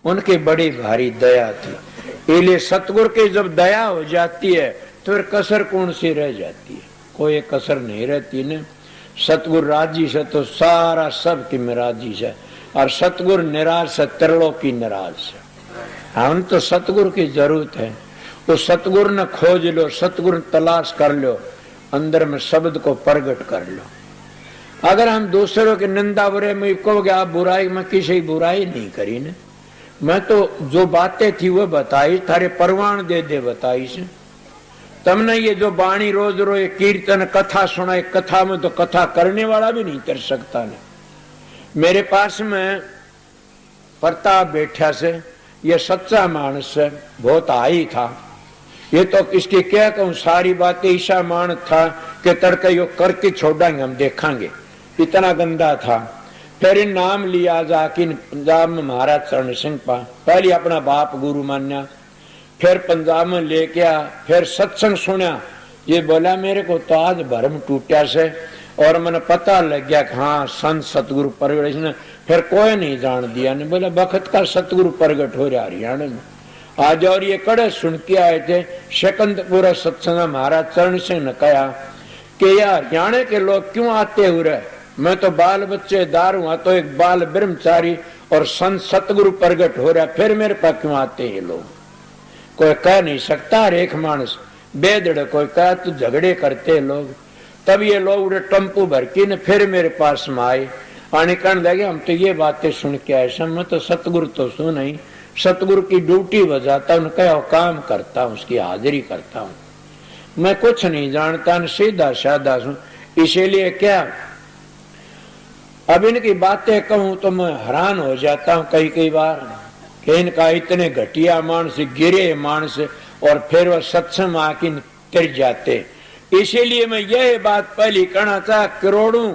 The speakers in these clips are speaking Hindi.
उनकी बड़ी भारी दया थी। इसलिए सतगुरु की जब दया हो जाती है तो फिर कसर कौन सी रह जाती है? कोई कसर नहीं रहती न। सतगुरु राजी से तो सारा सब की राजी से, और सतगुरु निराश से तिरलो की निराश है। हम तो सतगुरु की जरूरत है। तो सतगुरु ने खोज लो, सतगुरु तलाश कर लो, अंदर में शब्द को प्रगट कर लो। अगर हम दूसरों की निंदा बुरे में कहोगे आप बुराई, में किसी बुराई नहीं करी ने। मैं तो जो बातें थी वो बताई, थारे परवान दे दे बताई से। तमने ये जो बाणी रोज रोज कीर्तन कथा सुनाए, कथा में तो कथा करने वाला भी नहीं कर सकता ने। मेरे पास में प्रताप बैठा से, ये सच्चा मानस है, बहुत हाई था। ये तो इसकी क्या कहूं, सारी बातें ईशा मान था कि तड़के यो करके छोड़ेंगे, हम देखेंगे, इतना गंदा था। फिर नाम लिया जाके पंजाब में महाराज चरण सिंह पा, पहले अपना बाप गुरु मान्या, फिर पंजाब में लेके आ, फिर सत्संग सुना। ये बोला मेरे को तो आज भरम टूटा से, और मैंने पता लग गया कि हाँ संत सतगुरु प्रगट ने। फिर कोई नहीं जान दिया ने, बोला बखत का सतगुरु प्रगट हो रहा हरियाणा में आज। और ये कड़े सुन के आए थे शकंदपुरा सत्संग, महाराज चरण सिंह ने कहा कि यार हरियाणा के लोग क्यों आते हुए, मैं तो बाल बच्चे दार हुआ, तो एक बाल ब्रह्मचारी और संत सतगुरु प्रगट हो रहा, फिर मेरे पास क्यों आते हैं लोग? कोई कह नहीं सकता, रेख मानस बेदड़ कोई कह तो झगड़े करते लोग। तब ये लोग उड़े टम्पू भर के न फिर मेरे पास में आए, आने कहने लगे हम तो ये बातें सुन के आए, मैं तो सतगुरु तो सुन नहीं, सतगुरु की ड्यूटी बजाता हूँ, कहो काम करता हूँ, उसकी हाजिरी करता हूँ, मैं कुछ नहीं जानता, सीधा साधा हूँ। इसीलिए क्या अब इनकी बातें कहूं तो मैं हैरान हो जाता हूं कई कई बार कि इनका इतने घटिया मानस, गिरे मानस, और फिर वह सत्संग आके तिर जाते। इसीलिए मैं यह बात पहली कहना चाह, करोड़ों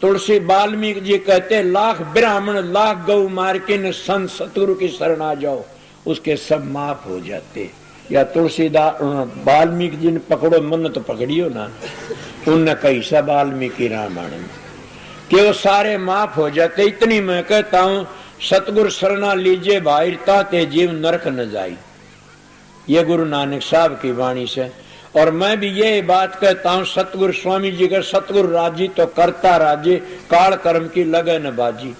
तुलसी वाल्मीकि जी कहते लाख ब्राह्मण लाख गौ मार के संत सतगुरु की शरण आ जाओ, उसके सब माफ हो जाते। या तुलसीदास वाल्मीकि जी ने पकड़ो मन तो पकड़ियो ना, उनने कही सा वाल्मीकि रामायण में कि वो सारे माफ हो जाते। इतनी मैं कहता हूं सतगुरु शरणा लीजिए भाई ताते जीव नरक न जाई, ये गुरु नानक साहब की वाणी से। और मैं भी ये बात कहता हूं सतगुरु स्वामी जी का, सतगुरु राजी तो करता राजी, काल कर्म की लगन बाजी,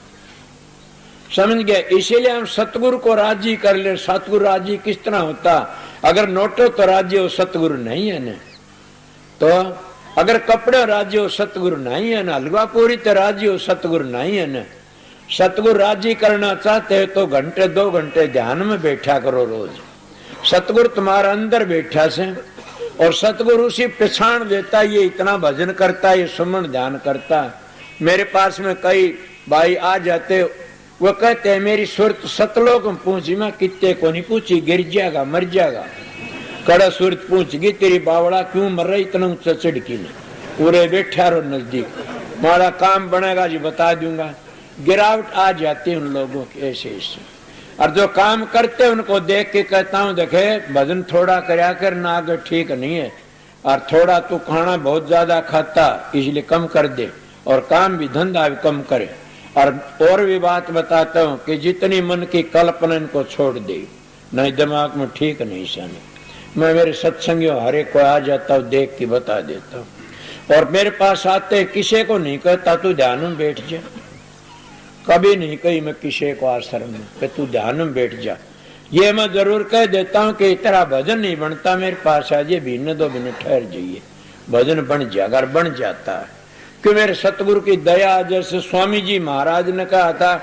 समझ गए। इसीलिए हम सतगुरु को राजी कर ले। सतगुरु राजी किस तरह होता? अगर नोटो तो राजी हो सतगुरु नहीं है न, तो अगर कपड़े राजी हो सतगुरु नहीं है ना, हलवा पूरी तो राजी हो सतगुरु नहीं है ना। सतगुरु राजी करना चाहते हो तो घंटे 2 घंटे ध्यान में बैठा करो रोज। सतगुरु तुम्हारा अंदर बैठा से, और सतगुरु उसी पहचान देता, ये इतना भजन करता, ये सुमन ध्यान करता। मेरे पास में कई भाई आ जाते, वो कहते हैं मेरी सुरत सतलोक में पूछी, मैं कितने को नहीं पूछी, गिर जाएगा मर जाएगा। कड़ा सूरत पूछ गई तेरी बावड़ा क्यों मर रही इतना ऊंचा चढ़की में, पूरे बैठा रो नजदीक, हमारा काम बनेगा जी बता दूंगा। गिरावट आ जाती है उन लोगों की ऐसे ऐसे। और जो काम करते उनको देख के कहता हूँ देखे भजन थोड़ा करया कर ना, अगर ठीक नहीं है, और थोड़ा तू खाना बहुत ज्यादा खाता इसलिए कम कर दे, और काम भी धंधा भी कम करे। और भी बात बताता हूँ कि जितनी मन की कल्पना इनको छोड़ दे, नहीं दिमाग में ठीक नहीं सन। मैं मेरे सत्संगियों हर एक को आ जाता हूँ, देख के बता देता हूँ। और मेरे पास आते किसी को नहीं कहता तू ध्यान में बैठ जा, कभी नहीं कही मैं किसी को आश्रम में कि तू ध्यान में बैठ जा। ये मैं जरूर कह देता हूँ कि तेरा भजन नहीं बनता, मेरे पास आ जाए, बीने 2 मिनट ठहर जाइए, भजन बन जाएगा। अगर बन जाता है कि मेरे सतगुरु की दया, जैसे स्वामी जी महाराज ने कहा था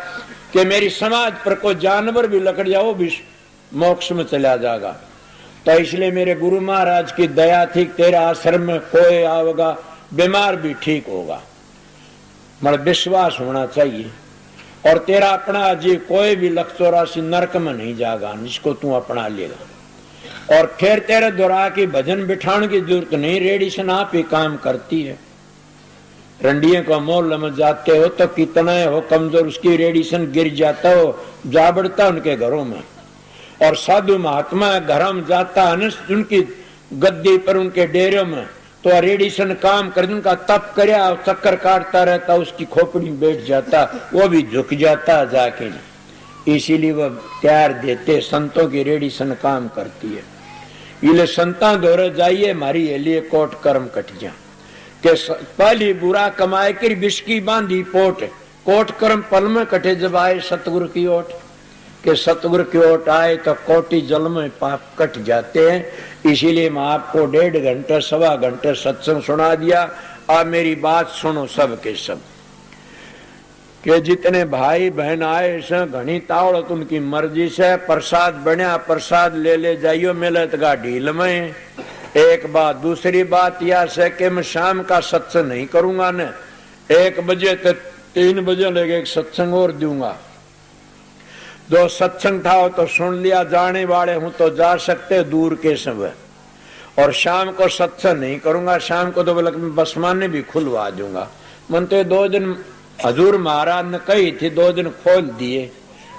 कि मेरी समाज पर कोई जानवर भी लकड़ जाओ भी मोक्ष में चला जाएगा, तो इसलिए मेरे गुरु महाराज की दया थी, तेरा आश्रम में कोई आवेगा बीमार भी ठीक होगा, मतलब विश्वास होना चाहिए। और तेरा अपना अजीब कोई भी 184 नरक में नहीं जाएगा, जिसको तू अपना लेगा। और फिर तेरे द्वारा की भजन बिठाने की जरूरत नहीं, रेडिसन आप ही काम करती है। रंडिये को मोल में जाते हो तो कितना हो कमजोर, उसकी रेडिसन गिर जाता हो, जा बढ़ता उनके घरों में। और साधु महात्मा घर में जाता है उनकी गद्दी पर, उनके डेरे में, तो रेडिसन काम कर, उनका तप करया चक्कर काटता रहता, उसकी खोपड़ी में बैठ जाता, वो भी झुक जाता जाके। इसीलिए वह त्यार देते, संतों की रेडी सन काम करती है। इले संता दौरे जाइए मारी लिए कोट कर्म कट जा के पहली बुरा कमाए कर बिस्की बांधी पोट, कोट कर्म पल में कटे जब आए सतगुरु की ओट, के सतगुरु की ओट आए तो कोटि जल में पाप कट जाते हैं। इसीलिए मैं आपको 1.5 घंटे 1.25 घंटे सत्संग सुना दिया। आप मेरी बात सुनो सब के सब, के जितने भाई बहन आए से घनी तावड़त उनकी मर्जी से प्रसाद बना, प्रसाद ले जाइयो मिलत का ढील में। एक बात, दूसरी बात यह से कि मैं शाम का सत्संग नहीं करूंगा न, 1 बजे तक 3 बजे लगे एक सत्संग और दूंगा। जो सत्संग था तो सुन लिया, जाने वाले हूं तो जा सकते दूर के समय। और शाम को सत्संग नहीं करूंगा, शाम को तो बल्कि मैं बसमाने भी खुलवा दूंगा। मन तो 2 दिन हजूर महाराज ने कही थी, 2 दिन खोल दिए,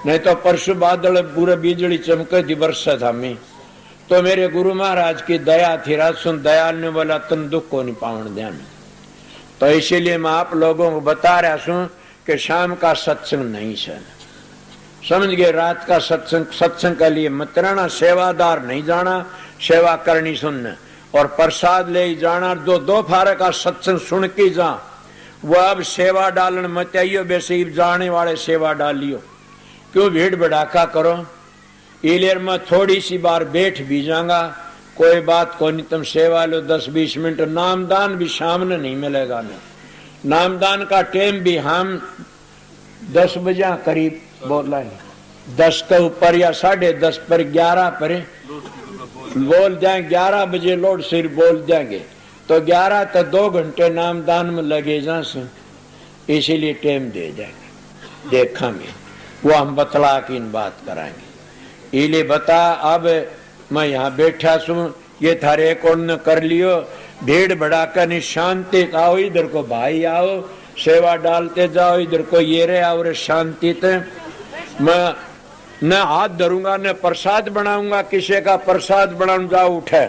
नहीं तो परसों बादल पूरे बिजली चमके थी बरसा था मैं। तो मेरे गुरु महाराज की दया थी, राज सुन दयाल ने बोला तुम दुख को नहीं पावन ध्यान। तो इसीलिए मैं आप लोगों को बता रहा हूं कि शाम का सत्संग नहीं सन, समझ गए। रात का सत्संग, सत्संग के लिए मत रहना, सेवादार नहीं जाना, सेवा करनी सुनना और प्रसाद ले जाना। जो 2 फारे का सत्संग सुन के जा, वो अब सेवा डालन मत आइयो, वैसे जाने वाले सेवा डालियो, क्यों भीड़ भड़ाका करो। इलेर में थोड़ी सी बार बैठ भी जाऊंगा, कोई बात को नहीं, तुम सेवा लो 10-20 मिनट। नामदान भी शाम ने नहीं मिलेगा ना, नामदान का टाइम भी हम 10 बजे करीब बोला है, 10 के ऊपर या 10:30 पर 11 पर बोल जाए, 11 बजे लोड सिर बोल जाएंगे तो 11 तक 2 घंटे नामदान में लगे जा से, इसीलिए टाइम दे जाएंगे, देखेंगे वो हम बतला की इन बात कराएंगे। इले बता, अब मैं यहाँ बैठा सू, ये थारे कौन कर लियो, भीड़ भड़ाका नहीं, शांति आओ, इधर को भाई आओ, सेवा डालते जाओ, इधर को ये रे आओ रे शांति ते। मैं न हाथ धरूंगा न प्रसाद बनाऊंगा, किसी का प्रसाद बनाऊं जाओ उठे